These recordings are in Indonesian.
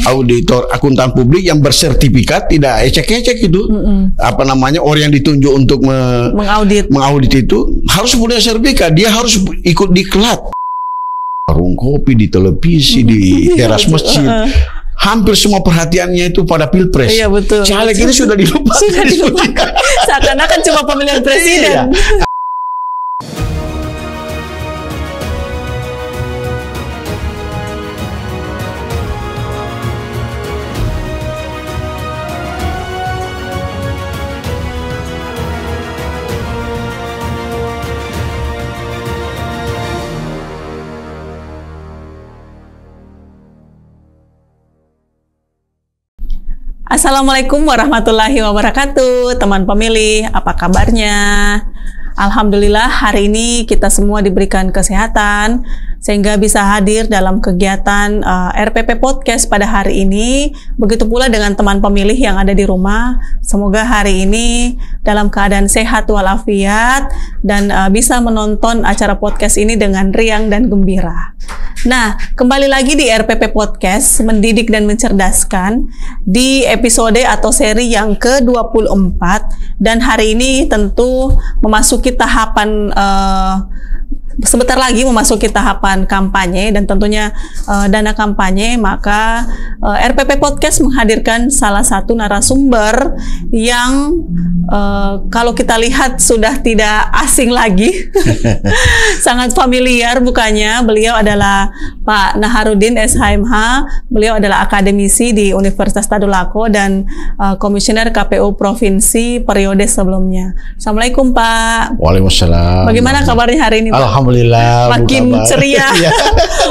auditor akuntan publik yang bersertifikat, tidak ecek-ecek itu. Orang yang ditunjuk untuk mengaudit itu harus punya sertifikat. Dia harus ikut diklat. Warung kopi, di televisi, di teras masjid. Hampir semua perhatiannya itu pada pilpres. Iya, betul. Caleg ini sudah dilupakan. Seakan-akan cuma pemilihan presiden. Iya. Assalamualaikum warahmatullahi wabarakatuh, teman pemilih, apa kabarnya? Alhamdulillah hari ini kita semua diberikan kesehatan sehingga bisa hadir dalam kegiatan RPP Podcast pada hari ini. Begitu pula dengan teman pemilih yang ada di rumah. Semoga hari ini dalam keadaan sehat walafiat dan bisa menonton acara podcast ini dengan riang dan gembira. Nah, kembali lagi di RPP Podcast, mendidik dan mencerdaskan di episode atau seri yang ke-24, dan hari ini tentu memasuki tahapan sebentar lagi memasuki tahapan kampanye dan tentunya dana kampanye, maka RPP Podcast menghadirkan salah satu narasumber yang kalau kita lihat sudah tidak asing lagi, sangat familiar bukannya. Beliau adalah Pak Naharudin SHMH, beliau adalah akademisi di Universitas Tadulako dan komisioner KPU Provinsi periode sebelumnya. Assalamualaikum Pak. Waalaikumsalam. Bagaimana kabarnya hari ini Pak? Alhamdulillah. Makin ceria,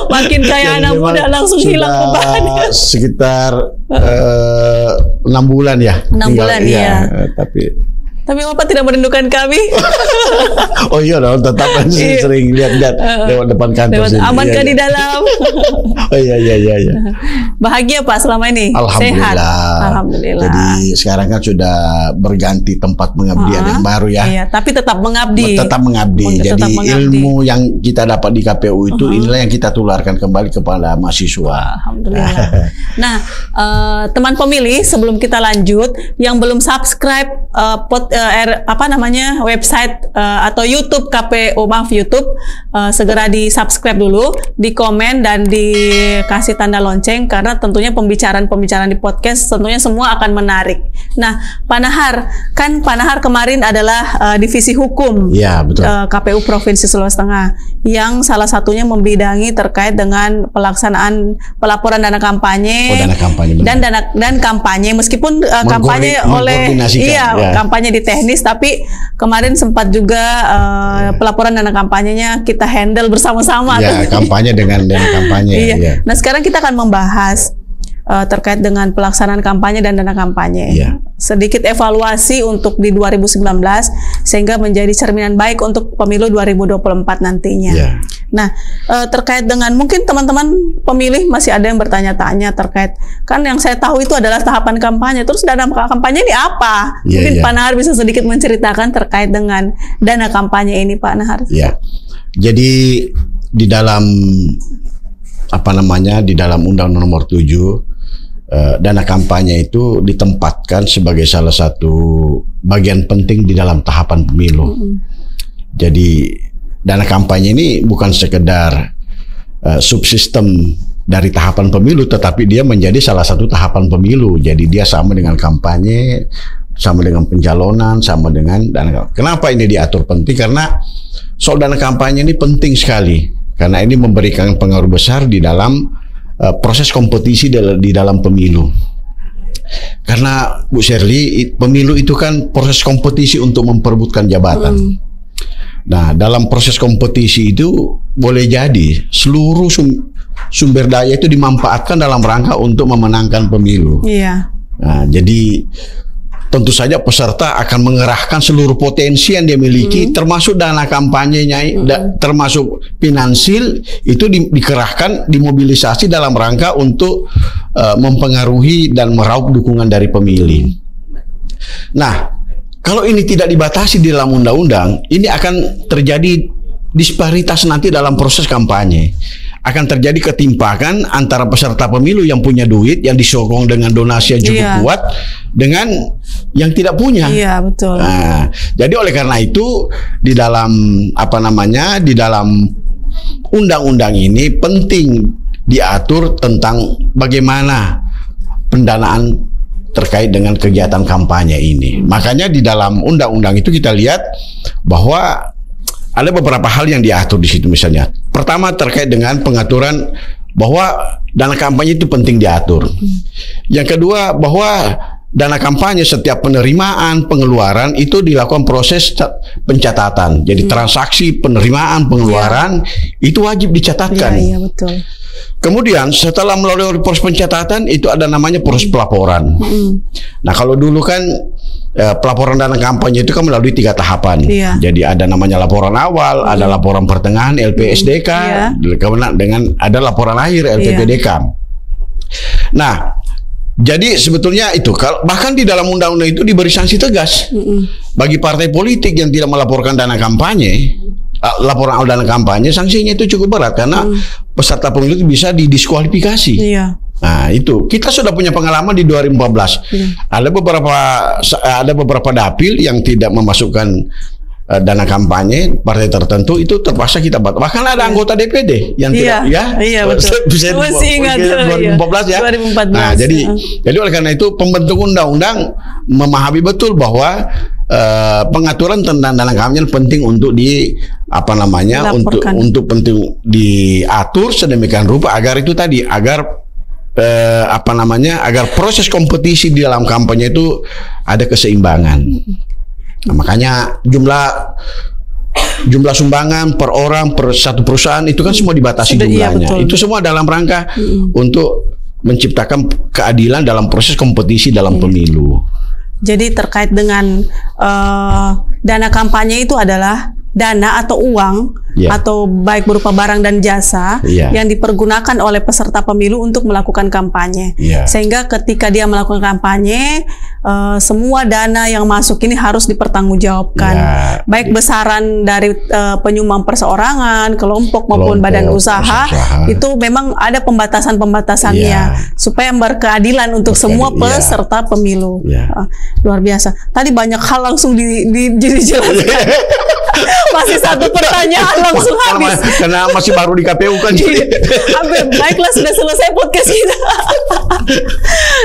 makin kayak anak muda, langsung hilang bebannya. Sekitar 6 bulan ya. 6 bulan ya. Tapi Bapak tidak merindukan kami. Oh iya dong, tetap kan sering lihat-lihat lewat depan kantor sini. Amankah di dalam? Oh iya. Bahagia Pak selama ini? Alhamdulillah. Sehat? Alhamdulillah. Jadi sekarang kan sudah berganti tempat pengabdian yang baru ya. Iya, tapi tetap mengabdi. Tetap mengabdi. Jadi ilmu yang kita dapat di KPU itu inilah yang kita tularkan kembali kepada mahasiswa. Alhamdulillah. Nah, teman pemilih, sebelum kita lanjut, yang belum subscribe website atau YouTube KPU, YouTube, segera di subscribe dulu, di komen dan dikasih tanda lonceng, karena tentunya pembicaraan di podcast tentunya semua akan menarik. Nah, Pak Nahar kemarin adalah divisi hukum, ya, betul. KPU Provinsi Sulawesi Tengah, yang salah satunya membidangi terkait dengan pelaksanaan pelaporan dana kampanye, dan kampanye, meskipun kampanye oleh kampanye di teknis, tapi kemarin sempat juga pelaporan dana kampanyenya kita handle bersama-sama. Ya, kampanye dengan kampanye. Iya. Ya. Nah, sekarang kita akan membahas terkait dengan pelaksanaan kampanye dan dana kampanye. Ya. Sedikit evaluasi untuk di 2019 sehingga menjadi cerminan baik untuk pemilu 2024 nantinya. Ya. Nah, terkait dengan mungkin teman-teman pemilih masih ada yang bertanya-tanya terkait, kan yang saya tahu itu adalah tahapan kampanye. Terus dana kampanye ini apa? Mungkin Pak Nahar bisa sedikit menceritakan terkait dengan dana kampanye ini, Pak Nahar. Ya. Jadi di dalam di dalam Undang-Undang Nomor 7 dana kampanye itu ditempatkan sebagai salah satu bagian penting di dalam tahapan pemilu. Jadi dana kampanye ini bukan sekedar subsistem dari tahapan pemilu, tetapi dia menjadi salah satu tahapan pemilu. Jadi dia sama dengan kampanye, sama dengan pencalonan, sama dengan dana. Kenapa ini diatur penting? Karena soal dana kampanye ini penting sekali, karena ini memberikan pengaruh besar di dalam proses kompetisi di dalam pemilu. Karena Bu Shirley, pemilu itu kan proses kompetisi untuk memperebutkan jabatan. Nah, dalam proses kompetisi itu boleh jadi seluruh sumber daya itu dimanfaatkan dalam rangka untuk memenangkan pemilu. Iya. Nah, jadi tentu saja peserta akan mengerahkan seluruh potensi yang dia miliki, termasuk dana kampanyenya, termasuk finansial, itu dikerahkan, dimobilisasi dalam rangka untuk mempengaruhi dan meraup dukungan dari pemilih. Nah, kalau ini tidak dibatasi di dalam undang-undang, ini akan terjadi disparitas nanti dalam proses kampanye. akan terjadi ketimpangan antara peserta pemilu yang punya duit, yang disokong dengan donasi yang cukup kuat, dengan yang tidak punya. Iya, betul. Nah, jadi oleh karena itu di dalam di dalam undang-undang ini penting diatur tentang bagaimana pendanaan terkait dengan kegiatan kampanye ini. Makanya di dalam undang-undang itu kita lihat bahwa ada beberapa hal yang diatur di situ. Misalnya, pertama terkait dengan pengaturan bahwa dana kampanye itu penting diatur. Yang kedua, bahwa dana kampanye setiap penerimaan, pengeluaran itu dilakukan proses pencatatan. Jadi transaksi penerimaan, pengeluaran itu wajib dicatatkan. Iya, betul. Kemudian setelah melalui proses pencatatan itu ada namanya proses pelaporan. Nah, kalau dulu kan pelaporan dana kampanye itu kan melalui 3 tahapan. Jadi ada namanya laporan awal, ada laporan pertengahan LPSDK, kemudian dengan ada laporan akhir LPPDK. Nah, jadi sebetulnya itu bahkan di dalam undang-undang itu diberi sanksi tegas bagi partai politik yang tidak melaporkan dana kampanye. Laporan awal dana kampanye, sanksinya itu cukup berat karena peserta pemilu itu bisa didiskualifikasi. Nah, itu kita sudah punya pengalaman di 2014. Ada beberapa dapil yang tidak memasukkan dana kampanye partai tertentu, itu terpaksa kita batal. Bahkan ada anggota DPD yang tidak, betul. Masih ingat 2014 ya. 2014. Nah, jadi oleh karena itu pembentuk undang-undang memahami betul bahwa pengaturan tentang dana kampanye penting untuk untuk penting diatur sedemikian rupa agar itu tadi agar proses kompetisi di dalam kampanye itu ada keseimbangan. Nah, makanya jumlah sumbangan per orang per satu perusahaan itu kan semua dibatasi jumlahnya. Itu semua dalam rangka untuk menciptakan keadilan dalam proses kompetisi dalam pemilu. Jadi terkait dengan dana kampanye itu adalah dana atau uang atau baik berupa barang dan jasa yang dipergunakan oleh peserta pemilu untuk melakukan kampanye. Sehingga ketika dia melakukan kampanye, semua dana yang masuk ini harus dipertanggungjawabkan. Baik besaran dari penyumbang perseorangan, kelompok maupun badan usaha, itu memang ada pembatasan-pembatasannya supaya berkeadilan untuk semua peserta pemilu. Luar biasa. Tadi banyak hal langsung dijelaskan. Masih satu pertanyaan langsung habis. Karena masih baru di KPU kan. Baiklah, sudah selesai podcast kita.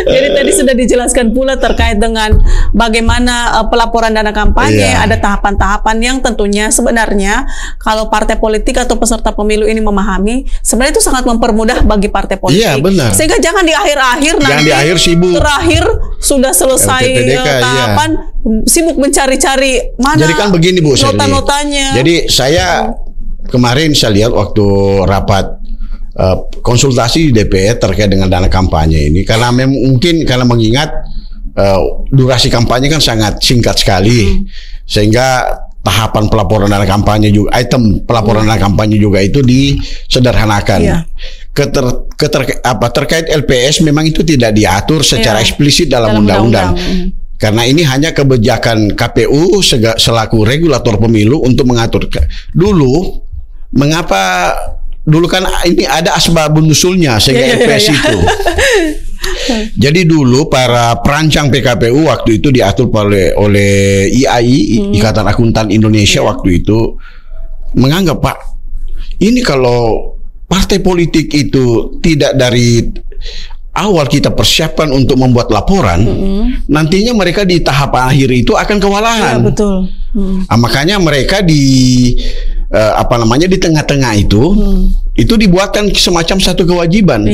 Jadi tadi sudah dijelaskan pula terkait dengan bagaimana pelaporan dana kampanye. Ada tahapan-tahapan yang tentunya sebenarnya kalau partai politik atau peserta pemilu ini memahami, sebenarnya itu sangat mempermudah bagi partai politik. Sehingga jangan di akhir-akhir nanti terakhir sudah selesai tahapan sibuk mencari-cari mana. Jadi kan begini Bu, nota-notanya. Jadi saya kemarin saya lihat waktu rapat konsultasi di DPR terkait dengan dana kampanye ini, karena mungkin karena mengingat durasi kampanye kan sangat singkat sekali, sehingga tahapan pelaporan dana kampanye juga, item pelaporan dana kampanye juga itu disederhanakan. Terkait LPS memang itu tidak diatur secara eksplisit dalam undang-undang. Karena ini hanya kebijakan KPU selaku regulator pemilu untuk mengatur. Mengapa dulu kan ini ada asbabun nusulnya sehingga LPS itu. Jadi dulu para perancang PKPU waktu itu diatur oleh IAI, Ikatan Akuntan Indonesia waktu itu menganggap, Pak, ini kalau partai politik itu tidak dari awal kita persiapkan untuk membuat laporan, nantinya mereka di tahap akhir itu akan kewalahan. Betul. Makanya mereka di tengah-tengah itu dibuatkan semacam satu kewajiban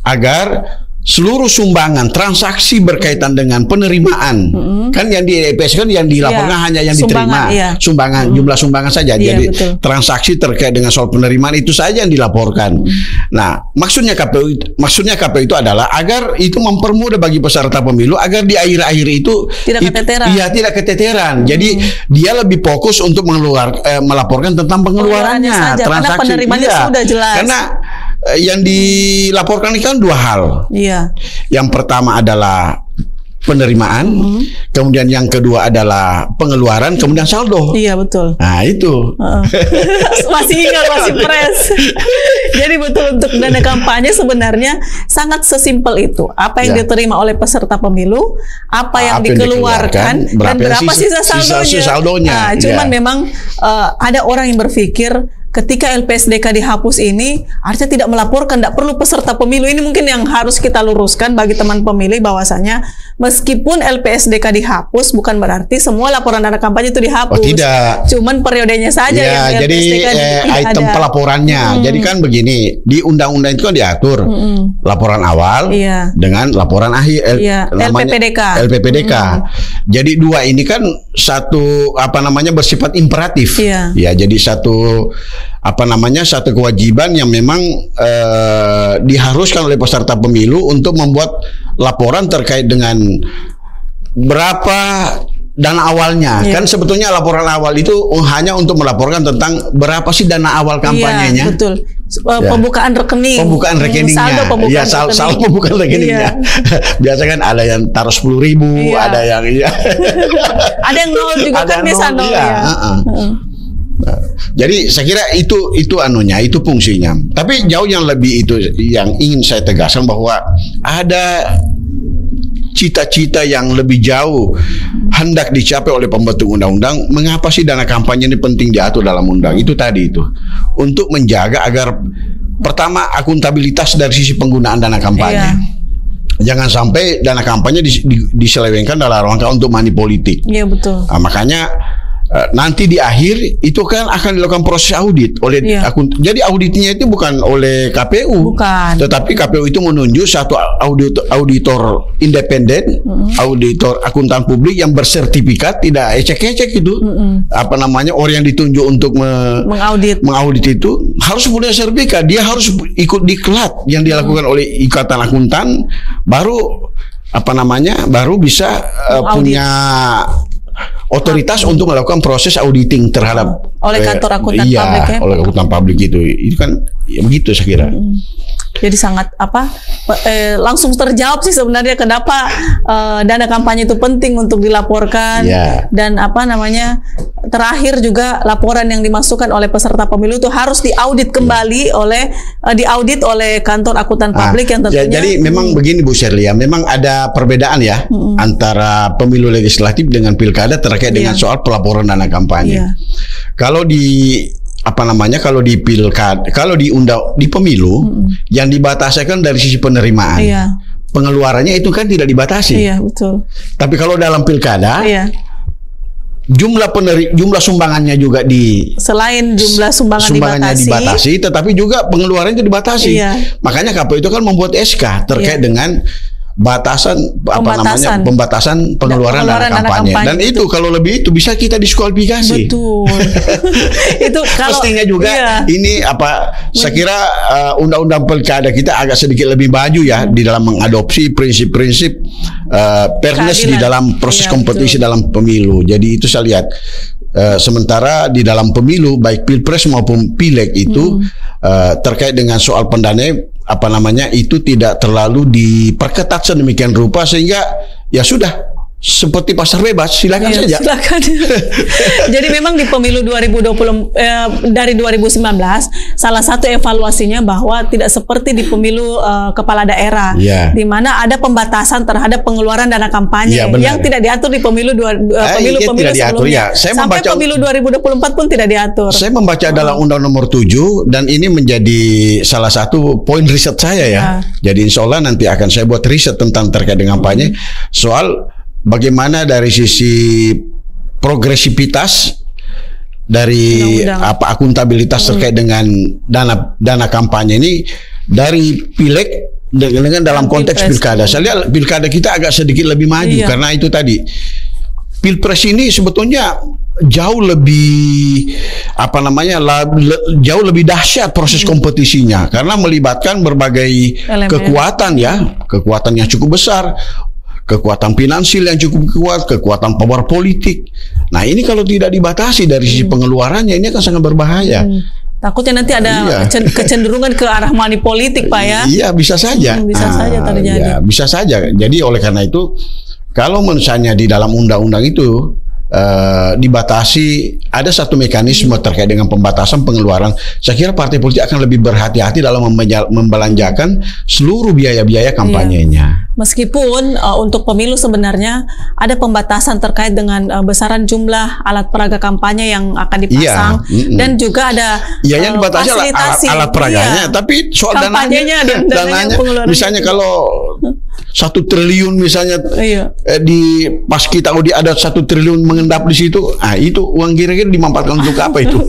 agar seluruh sumbangan transaksi berkaitan dengan penerimaan, kan yang di EPS kan yang dilaporkan hanya yang diterima, sumbangan, jumlah sumbangan saja. Jadi transaksi terkait dengan soal penerimaan itu saja yang dilaporkan. Nah, maksudnya KPU itu adalah agar itu mempermudah bagi peserta pemilu agar di akhir-akhir itu tidak keteteran. Jadi dia lebih fokus untuk melaporkan tentang pengeluarannya, transaksi. Karena penerimaannya sudah jelas. Karena yang dilaporkan ini kan dua hal. Yang pertama adalah penerimaan, kemudian yang kedua adalah pengeluaran, kemudian saldo. Iya, betul. Nah, itu. Masih ingat, masih fresh. Jadi betul, untuk dana kampanye sebenarnya sangat sesimpel itu. Apa yang diterima oleh peserta pemilu, apa yang dikeluarkan, dan berapa sisa saldonya. Nah, cuman memang ada orang yang berpikir ketika LPSDK dihapus ini artinya tidak melaporkan, tidak perlu peserta pemilu. Ini mungkin yang harus kita luruskan bagi teman pemilih, bahwasanya meskipun LPSDK dihapus bukan berarti semua laporan dana kampanye itu dihapus. Oh, tidak. Cuman periodenya saja yang LPSDK jadi item ada pelaporannya. Jadi kan begini, di undang-undang itu kan diatur laporan awal dengan laporan akhir, LPPDK. Jadi dua ini kan satu bersifat imperatif. Ya, jadi satu satu kewajiban yang memang diharuskan oleh peserta pemilu untuk membuat laporan terkait dengan berapa dana awalnya. Kan sebetulnya laporan awal itu hanya untuk melaporkan tentang berapa sih dana awal kampanyenya. Betul. Pembukaan rekening. Pembukaan rekeningnya. Saldo pembukaan rekeningnya. Biasa kan ada yang taruh 10.000, ada yang ada yang nol juga kan, biasa nol ya. Nah, jadi saya kira itu fungsinya. Tapi jauh yang lebih itu yang ingin saya tegaskan, bahwa ada cita-cita yang lebih jauh hendak dicapai oleh pembentuk undang-undang. Mengapa sih dana kampanye ini penting diatur dalam undang? Itu tadi itu untuk menjaga agar pertama akuntabilitas dari sisi penggunaan dana kampanye. Jangan sampai dana kampanye diselewengkan dalam rangka untuk money politik. Iya, betul. Nah, makanya nanti di akhir itu kan akan dilakukan proses audit oleh jadi auditnya itu bukan oleh KPU, tetapi KPU itu menunjuk satu auditor independen, auditor akuntan publik yang bersertifikat, tidak ecek-ecek itu. Orang yang ditunjuk untuk mengaudit itu harus punya sertifikat, dia harus ikut diklat yang dilakukan oleh Ikatan Akuntan, baru baru bisa punya otoritas untuk melakukan proses auditing terhadap oleh kantor akuntan publik ya. Oleh akuntan publik itu kan begitu saya kira. Jadi sangat langsung terjawab sih sebenarnya kenapa dana kampanye itu penting untuk dilaporkan. Dan terakhir juga laporan yang dimasukkan oleh peserta pemilu itu harus diaudit kembali diaudit oleh kantor akuntan publik yang tentunya. Jadi memang begini Bu Sherlia, memang ada perbedaan ya antara pemilu legislatif dengan pilkada terkait dengan soal pelaporan dana kampanye. Kalau di kalau di pilkada, kalau di pemilu yang dibatasikan dari sisi penerimaan, pengeluarannya itu kan tidak dibatasi. Iya, betul. Tapi kalau dalam pilkada, jumlah sumbangannya juga selain jumlah sumbangannya dibatasi, tetapi juga pengeluarannya itu dibatasi. Makanya KPU itu kan membuat SK terkait dengan pembatasan pengeluaran dana kampanye. Dan itu kalau lebih itu bisa kita diskualifikasi. Betul. Itu kalau pastinya juga ini saya kira undang-undang pilkada kita agak sedikit lebih maju ya di dalam mengadopsi prinsip-prinsip fairness di dalam proses kompetisi dalam pemilu. Jadi itu saya lihat. Sementara di dalam pemilu baik pilpres maupun pileg itu terkait dengan soal pendanaan itu tidak terlalu diperketat sedemikian rupa sehingga ya sudah seperti pasar bebas, silakan saja. Silakan. Jadi memang di pemilu 2020 dari 2019 salah satu evaluasinya bahwa tidak seperti di pemilu kepala daerah, di mana ada pembatasan terhadap pengeluaran dana kampanye yang tidak diatur di pemilu sebelumnya. Sampai pemilu 2024 pun tidak diatur. Saya membaca dalam Undang Nomor 7 dan ini menjadi salah satu poin riset saya ya. Jadi insya Allah nanti akan saya buat riset tentang terkait dengan kampanye soal bagaimana dari sisi progresivitas dari akuntabilitas terkait dengan dana kampanye ini dari pileg dengan dalam konteks pilkada. Saya lihat pilkada kita agak sedikit lebih maju karena itu tadi. Pilpres ini sebetulnya jauh lebih jauh lebih dahsyat proses kompetisinya karena melibatkan berbagai kekuatan yang cukup besar. Kekuatan finansial yang cukup kuat, kekuatan power politik. Nah ini kalau tidak dibatasi dari sisi pengeluarannya ini akan sangat berbahaya. Takutnya nanti ada kecenderungan ke arah money politik, Pak ya? Iya, bisa saja. Bisa saja terjadi. Bisa saja. Jadi oleh karena itu Kalau misalnya di dalam undang-undang itu dibatasi, ada satu mekanisme terkait dengan pembatasan pengeluaran, saya kira partai politik akan lebih berhati-hati dalam membelanjakan seluruh biaya-biaya kampanyenya. Meskipun untuk pemilu sebenarnya ada pembatasan terkait dengan besaran jumlah alat peraga kampanye yang akan dipasang, dan juga ada yang dibatasi alat peraganya, tapi soal dananya misalnya kalau 1 triliun misalnya di pas kita ada 1 triliun mengendap di situ, itu uang kira-kira dimanfaatkan untuk apa itu?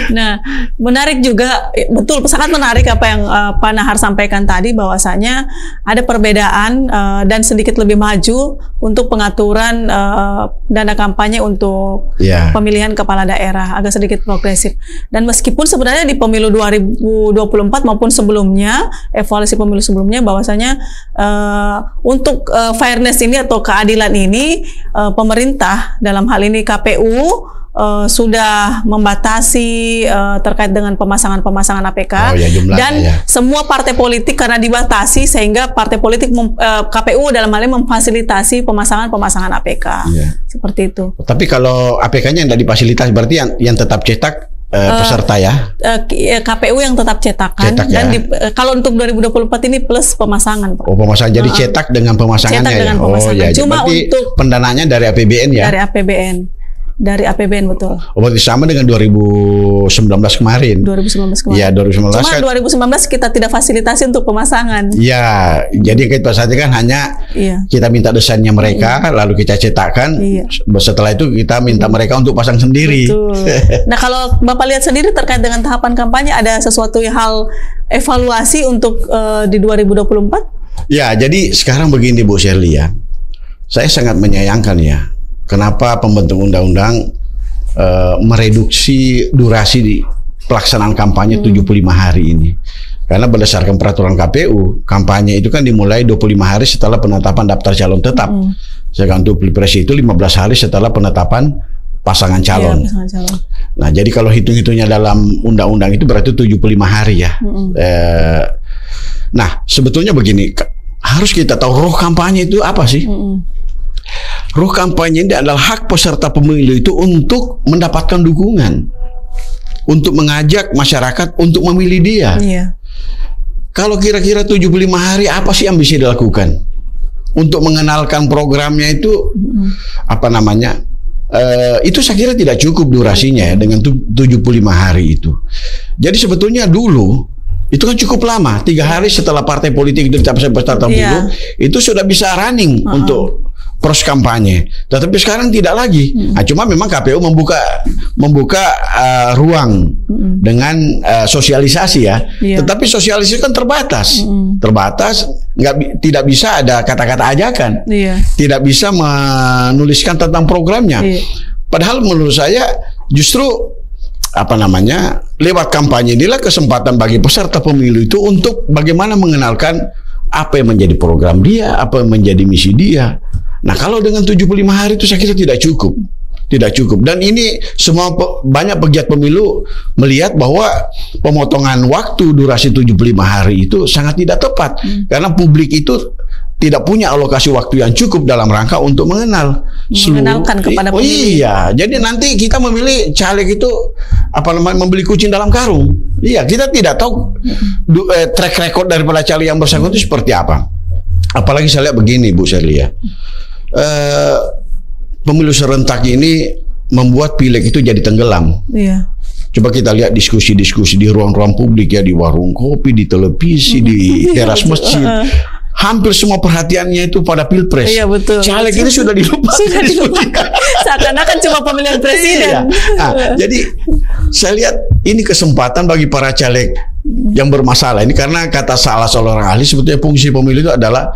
Nah, menarik juga, betul, sangat menarik apa yang Pak Nahar sampaikan tadi, bahwasanya ada perbedaan dan sedikit lebih maju untuk pengaturan dana kampanye untuk pemilihan kepala daerah, agak sedikit progresif. Dan meskipun sebenarnya di pemilu 2024 maupun sebelumnya, evaluasi pemilu sebelumnya, bahwasanya untuk fairness ini atau keadilan ini, pemerintah dalam hal ini KPU sudah membatasi terkait dengan pemasangan APK, dan semua partai politik karena dibatasi sehingga partai politik KPU dalam hal ini memfasilitasi pemasangan APK seperti itu. Tapi kalau APK-nya yang tidak difasilitasi, berarti yang tetap cetak peserta KPU yang tetap cetakan, dan kalau untuk 2024 ini plus pemasangan, Pak. Pemasangan, jadi cetak dengan pemasangannya. Cuma berarti untuk pendananya dari APBN ya? Dari APBN, betul. Berarti sama dengan 2019 kemarin. 2019 kemarin. Ya, 2019. Cuma 2019 kita tidak fasilitasi untuk pemasangan. Ya, jadi kita saja kan hanya kita minta desainnya mereka, lalu kita cetakkan. Setelah itu kita minta mereka untuk pasang sendiri. Betul. Nah, kalau Bapak lihat sendiri terkait dengan tahapan kampanye, ada sesuatu hal evaluasi untuk di 2024? Ya, jadi sekarang begini Bu Shirley ya. Saya sangat menyayangkan ya. Kenapa pembentuk undang-undang mereduksi durasi di pelaksanaan kampanye 75 hari ini? Karena berdasarkan peraturan KPU, kampanye itu kan dimulai 25 hari setelah penetapan daftar calon tetap. Sedangkan untuk Pilpres itu 15 hari setelah penetapan pasangan calon. Nah, jadi kalau hitung-hitungnya dalam undang-undang itu berarti 75 hari ya. Nah, sebetulnya begini, harus kita tahu roh kampanye itu apa sih? Roh kampanye ini adalah hak peserta pemilu itu untuk mendapatkan dukungan, untuk mengajak masyarakat untuk memilih dia. Kalau kira-kira 75 hari, apa sih yang bisa dilakukan? Untuk mengenalkan programnya itu, itu saya kira tidak cukup durasinya ya, dengan 75 hari itu. Jadi sebetulnya dulu, itu kan cukup lama, 3 hari setelah partai politik itu ditetapkan peserta pemilu, itu sudah bisa running untuk proses kampanye. Tetapi sekarang tidak lagi. Nah, cuma memang KPU membuka ruang dengan sosialisasi ya. Tetapi sosialisasi kan terbatas. Tidak bisa ada kata-kata ajakan. Tidak bisa menuliskan tentang programnya. Padahal menurut saya justru lewat kampanye inilah kesempatan bagi peserta pemilu itu untuk bagaimana mengenalkan apa yang menjadi program dia, apa yang menjadi misi dia. Nah, kalau dengan 75 hari itu saya kira tidak cukup. Tidak cukup. Dan ini semua banyak pegiat pemilu melihat bahwa pemotongan waktu durasi 75 hari itu sangat tidak tepat. Karena publik itu tidak punya alokasi waktu yang cukup dalam rangka untuk mengenalkan kepada pemilih. Jadi nanti kita memilih caleg itu membeli kucing dalam karung. Kita tidak tahu track record daripada caleg yang bersangkutan itu seperti apa. Apalagi saya lihat begini Bu Shirley ya. Pemilu serentak ini membuat pileg itu jadi tenggelam. Coba kita lihat diskusi-diskusi di ruang-ruang publik ya, di warung kopi, di televisi, di teras masjid. Hampir semua perhatiannya itu pada Pilpres. Betul. Caleg ini sudah dilupakan. Seakan-akan cuma pemilihan presiden. Jadi saya lihat ini kesempatan bagi para caleg yang bermasalah ini, karena kata salah seorang ahli sebetulnya fungsi pemilu itu adalah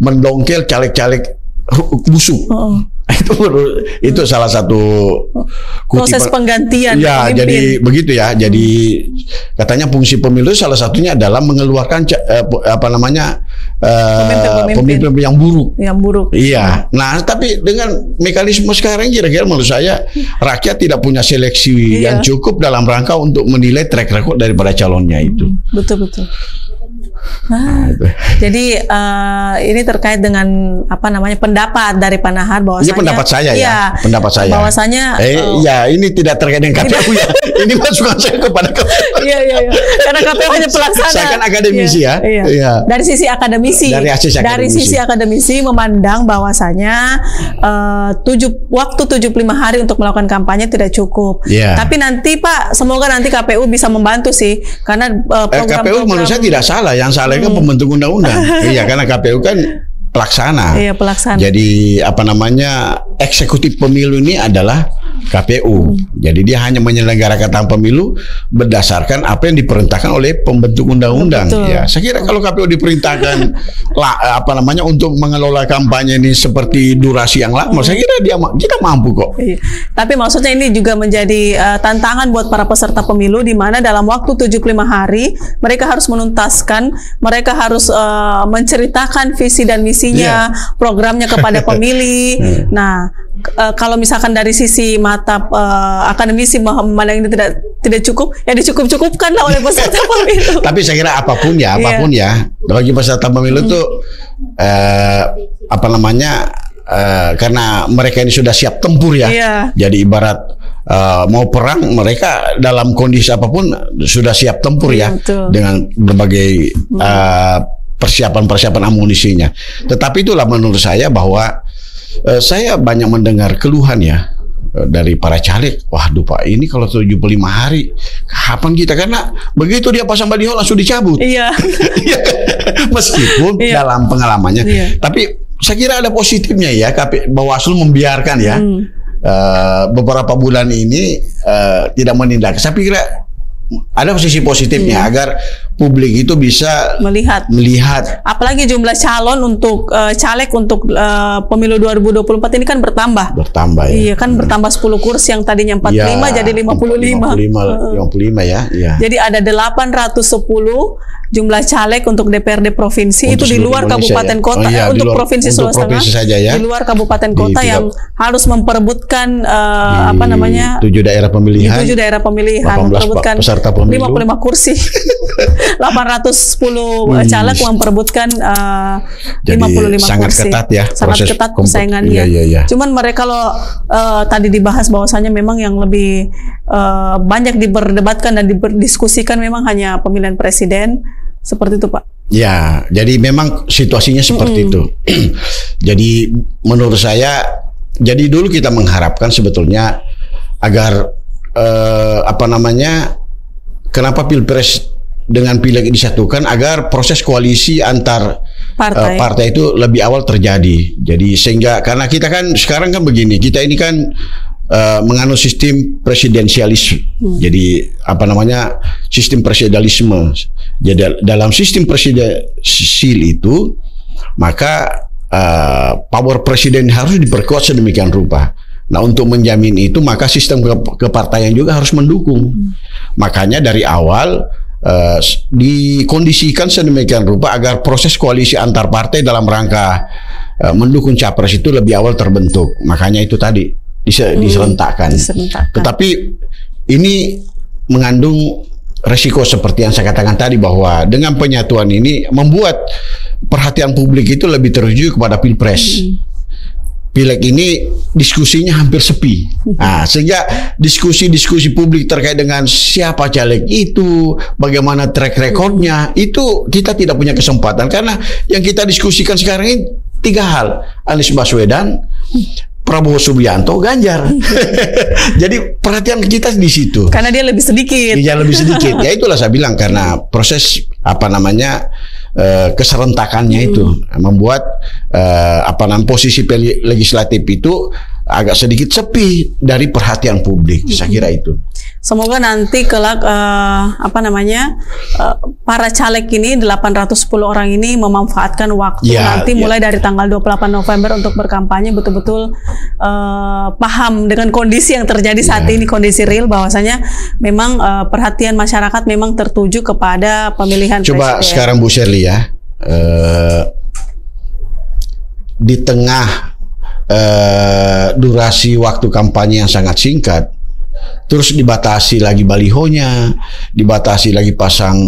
mendongkel caleg-caleg busuk. Itu salah satu proses penggantian pemimpin. Jadi begitu ya. Jadi katanya fungsi pemilu salah satunya adalah mengeluarkan pemimpin yang buruk. Nah, tapi dengan mekanisme sekarang kira-kira menurut saya rakyat tidak punya seleksi yang cukup dalam rangka untuk menilai track record daripada calonnya itu. Betul. Itu. Jadi ini terkait dengan pendapat dari Pak Nahar bahwasanya. Ini pendapat saya ya. Pendapat saya. Bahwasanya. Ya ini tidak terkait dengan KPU ya. Ini masukan saya kepada KPU. Iya. Karena KPU hanya pelaksana. Saya kan akademisi ya. Iya. Dari sisi akademisi. Dari sisi akademisi memandang bahwasanya waktu 75 hari untuk melakukan kampanye tidak cukup. Yeah. Tapi nanti Pak, semoga nanti KPU bisa membantu sih, karena KPU menurut saya tidak salah, yang salah kan pembentuk undang-undang. Iya, karena KPU kan pelaksana. Iya, pelaksana. Jadi eksekutif pemilu ini adalah KPU. Jadi dia hanya menyelenggarakan pemilu berdasarkan apa yang diperintahkan oleh pembentuk undang-undang. Ya, saya kira kalau KPU diperintahkan untuk mengelola kampanye ini seperti durasi yang lama, saya kira kita mampu kok. Iya. Tapi maksudnya ini juga menjadi tantangan buat para peserta pemilu, di mana dalam waktu 75 hari mereka harus menuntaskan, mereka harus menceritakan visi dan misinya, programnya kepada pemilih. Nah, kalau misalkan dari sisi mata akademisi memandang ini tidak cukup, ya dicukup-cukupkan lah oleh peserta pemilu. Tapi saya kira apapun ya, bagi peserta pemilu tuh karena mereka ini sudah siap tempur ya. Jadi ibarat mau perang, mereka dalam kondisi apapun sudah siap tempur ya, dengan berbagai persiapan amunisinya. Tetapi itulah menurut saya bahwa saya banyak mendengar keluhan ya dari para caleg. Waduh Pak, ini kalau 75 hari kapan kita, karena begitu dia pasang baliho langsung dicabut. Iya. Meskipun dalam pengalamannya, tapi saya kira ada positifnya ya, Bawaslu membiarkan ya beberapa bulan ini tidak menindak. Saya pikir ada sisi positifnya agar publik itu bisa melihat. Apalagi jumlah calon untuk caleg untuk pemilu 2024 ini kan bertambah. Iya kan, bertambah 10 kursi yang tadinya 45 jadi 55 ya. Jadi ada 810 jumlah caleg untuk DPRD provinsi, untuk itu di luar kabupaten kota, untuk provinsi Sulawesi saja ya. Di luar kabupaten kota yang harus memperebutkan 7 daerah pemilihan. 7 daerah pemilihan memperebutkan 55 kursi. 810 caleg memperebutkan 55 sangat kursi. Ketat ya. Sangat ketat persaingannya. Cuman mereka kalau tadi dibahas bahwasannya memang yang lebih banyak diperdebatkan dan didiskusikan memang hanya pemilihan presiden. Seperti itu Pak. Ya, jadi memang situasinya seperti itu. Jadi menurut saya, jadi dulu kita mengharapkan sebetulnya agar kenapa Pilpres dengan Pileg disatukan, agar proses koalisi antar partai itu lebih awal terjadi. Jadi sehingga, karena kita kan sekarang kan begini, kita ini kan menganut sistem presidensialisme. Jadi sistem presidensialisme. Jadi dalam sistem presidensial itu, maka power presiden harus diperkuat sedemikian rupa. Nah, untuk menjamin itu maka sistem kepartaian juga harus mendukung. Makanya dari awal dikondisikan sedemikian rupa agar proses koalisi antar partai dalam rangka mendukung capres itu lebih awal terbentuk. Makanya itu tadi diserentakkan. Tetapi ini mengandung resiko seperti yang saya katakan tadi, bahwa dengan penyatuan ini membuat perhatian publik itu lebih tertuju kepada Pilpres. Pileg ini diskusinya hampir sepi. Nah, sehingga diskusi-diskusi publik terkait dengan siapa caleg itu, bagaimana track recordnya, itu kita tidak punya kesempatan, karena yang kita diskusikan sekarang ini 3 hal: Anies Baswedan, Prabowo Subianto, Ganjar. Jadi perhatian kita di situ. Karena dia lebih sedikit. Dia lebih sedikit. Ya itulah saya bilang, karena proses keserentakannya itu membuat posisi legislatif itu agak sedikit sepi dari perhatian publik. Saya kira itu. Semoga nanti kelak para caleg ini 810 orang ini memanfaatkan waktu mulai dari tanggal 28 November untuk berkampanye, betul-betul paham dengan kondisi yang terjadi saat ini, kondisi real, bahwasanya memang perhatian masyarakat memang tertuju kepada pemilihan Coba presiden. Sekarang Bu Shirley ya, di tengah durasi waktu kampanye yang sangat singkat, terus dibatasi lagi balihonya, dibatasi lagi pasang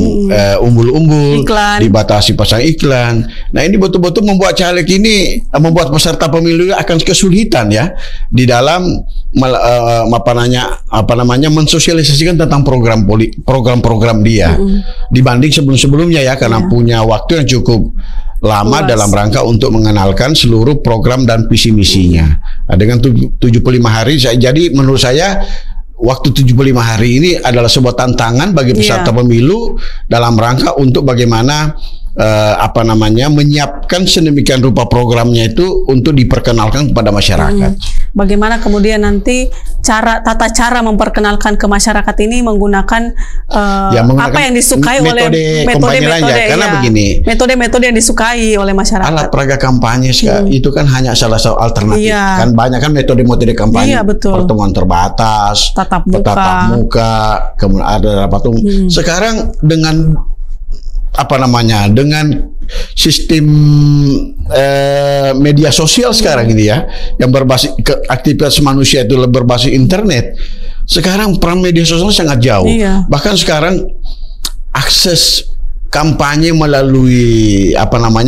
umbul-umbul, dibatasi pasang iklan. Nah ini betul-betul membuat caleg ini, membuat peserta pemilu akan kesulitan ya di dalam mensosialisasikan tentang program dia dibanding sebelum-sebelumnya ya, karena punya waktu yang cukup lama dalam rangka untuk mengenalkan seluruh program dan visi misinya. Nah, dengan 75 hari, jadi menurut saya waktu 75 hari ini adalah sebuah tantangan bagi peserta pemilu dalam rangka untuk bagaimana menyiapkan sedemikian rupa programnya itu untuk diperkenalkan kepada masyarakat. Bagaimana kemudian nanti tata cara memperkenalkan ke masyarakat ini menggunakan apa yang disukai oleh metode-metode karena begini, metode-metode yang disukai oleh masyarakat. Alat peraga kampanye itu kan hanya salah satu alternatif. Kan banyak kan metode-metode kampanye, pertemuan terbatas, tatap muka, kemudian ada rapat umum. Sekarang dengan dengan sistem media sosial sekarang ini ya, yang berbasis aktivitas manusia itu berbasis internet. Sekarang peran media sosial sangat jauh. Bahkan sekarang akses kampanye melalui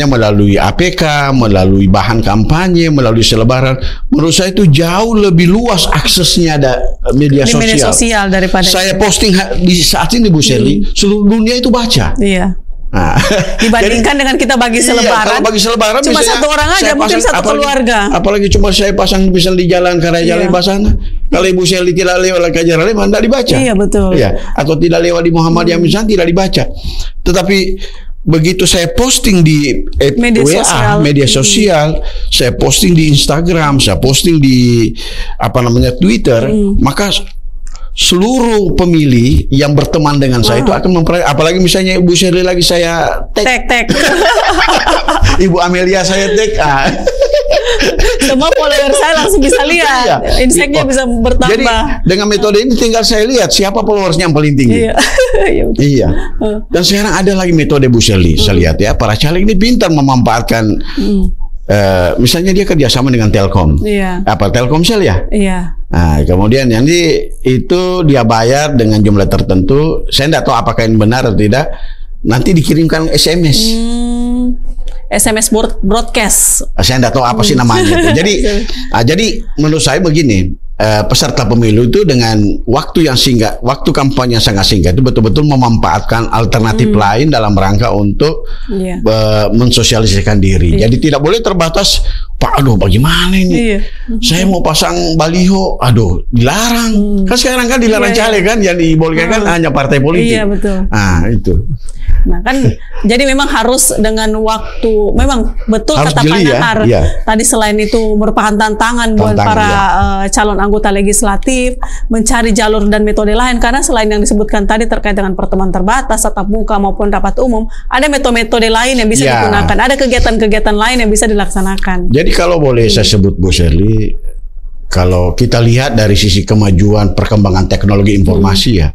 melalui APK, melalui bahan kampanye, melalui selebaran, menurut saya itu jauh lebih luas aksesnya ada media sosial daripada saya posting di saat ini Bu Sherly, seluruh dunia itu baca. Nah, dibandingkan dengan kita bagi selebaran, kalau bagi selebaran cuma satu orang aja, mungkin satu keluarga. Apalagi cuma saya pasang misal di jalan Karya Jalan Basana. Kalau Ibu Sherly tidak lewat ke Jalan Lembang, tidak dibaca. Iya betul. Atau tidak lewat di Muhammadiyah misalnya tidak dibaca. Tetapi begitu saya posting di media sosial, saya posting di Instagram, saya posting di Twitter, maka seluruh pemilih yang berteman dengan saya itu akan apalagi misalnya Ibu Sherly lagi saya tag. Ibu Amelia saya tag. Semua follower saya langsung bisa lihat. Insight-nya bisa bertambah. Jadi dengan metode ini tinggal saya lihat siapa followersnya yang paling tinggi. Iya. Dan sekarang ada lagi metode Bu Sherly. Saya lihat ya, para caleg ini pintar memanfaatkan misalnya dia kerjasama dengan Telkom. Telkomsel ya? Nah, kemudian nanti itu dia bayar dengan jumlah tertentu. Saya tidak tahu apakah ini benar atau tidak. Nanti dikirimkan SMS. SMS broadcast. Saya tidak tahu apa sih namanya. Jadi menurut saya begini, peserta pemilu itu dengan waktu yang singkat, waktu kampanye yang sangat singkat itu betul-betul memanfaatkan alternatif lain dalam rangka untuk mensosialisasikan diri. Jadi tidak boleh terbatas, Pak, aduh bagaimana ini? Saya mau pasang baliho, aduh dilarang. Kan sekarang kan dilarang caleg kan, yang dibolehkan kan hanya partai politik. Iya betul. Nah itu. Nah kan, jadi memang harus dengan waktu, memang betul harus kata Pak Nahar. Tadi selain itu merupakan tantangan buat para calon anggota legislatif mencari jalur dan metode lain, karena selain yang disebutkan tadi terkait dengan pertemuan terbatas, tatap muka maupun rapat umum, ada metode-metode lain yang bisa digunakan, ada kegiatan-kegiatan lain yang bisa dilaksanakan. Jadi kalau boleh saya sebut Bu Sherly, kalau kita lihat dari sisi kemajuan perkembangan teknologi informasi ya,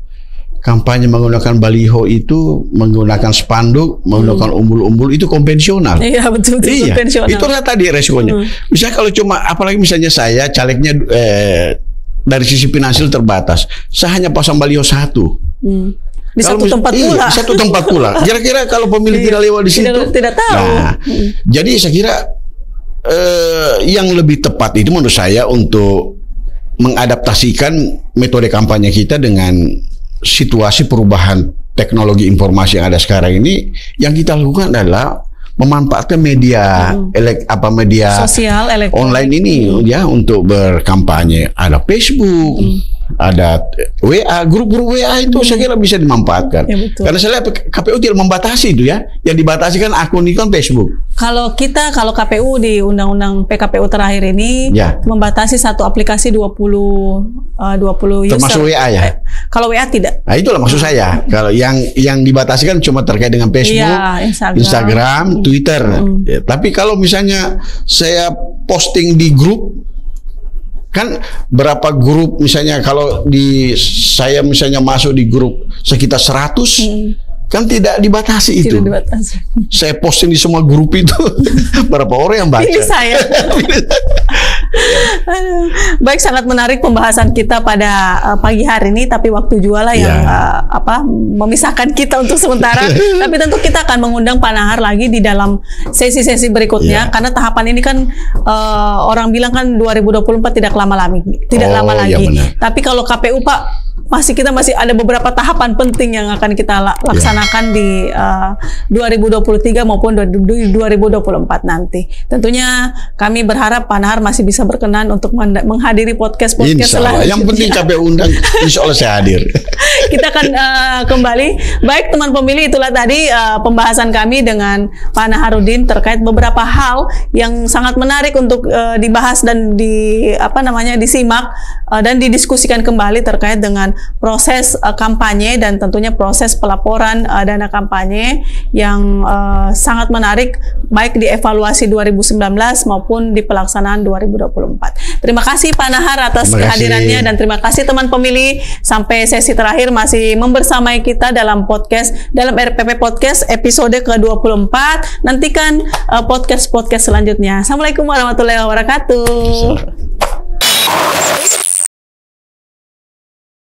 kampanye menggunakan baliho itu, menggunakan spanduk, menggunakan umbul-umbul itu konvensional. Iya betul, konvensional. Itulah tadi resikonya. Misalnya kalau cuma, apalagi misalnya saya calegnya dari sisi finansial terbatas, saya hanya pasang baliho satu. Di satu tempat pula. Satu tempat pula. Kira-kira kalau pemilih tidak lewat di situ, tidak tahu. Nah, jadi saya kira yang lebih tepat itu menurut saya untuk mengadaptasikan metode kampanye kita dengan situasi perubahan teknologi informasi yang ada sekarang ini. Yang kita lakukan adalah memanfaatkan media media sosial online ini ya untuk berkampanye. Ada Facebook, ada WA, grup-grup WA itu saya kira bisa dimanfaatkan. Karena saya lihat KPU tidak membatasi itu ya. Yang dibatasi kan akun itu kan Facebook. Kalau KPU di Undang-Undang PKPU terakhir ini membatasi satu aplikasi 20 user. Termasuk WA ya? Kalau WA tidak. Nah itulah maksud saya. Kalau yang dibatasi kan cuma terkait dengan Facebook, Instagram, Twitter. Tapi kalau misalnya saya posting di grup, kan berapa grup misalnya, kalau saya misalnya masuk di grup sekitar 100, Kan tidak dibatasi itu. Tidak dibatasi. Saya posting di semua grup itu. Berapa orang yang baca? Pilih saya. Baik, sangat menarik pembahasan kita pada pagi hari ini, tapi waktu jualah yang memisahkan kita untuk sementara. Tapi tentu kita akan mengundang Pak Nahar lagi di dalam sesi-sesi berikutnya, karena tahapan ini kan orang bilang kan 2024 tidak lama lagi. Tapi kalau KPU Pak, kita masih ada beberapa tahapan penting yang akan kita laksanakan di 2023 maupun 2024 nanti. Tentunya kami berharap Pak Nahar masih bisa berkenan untuk menghadiri podcast selanjutnya. Yang penting KPU undang, insya Allah saya hadir. Kita akan kembali. Baik teman pemilih, itulah tadi pembahasan kami dengan Pak Naharudin terkait beberapa hal yang sangat menarik untuk dibahas dan disimak dan didiskusikan kembali terkait dengan proses kampanye dan tentunya proses pelaporan dana kampanye yang sangat menarik, baik di evaluasi 2019 maupun di pelaksanaan 2024. Terima kasih Pak Nahar atas kehadirannya, dan terima kasih teman pemilih. Sampai sesi terakhir masih membersamai kita dalam RPP Podcast episode ke-24. Nantikan podcast selanjutnya. Assalamualaikum warahmatullahi wabarakatuh.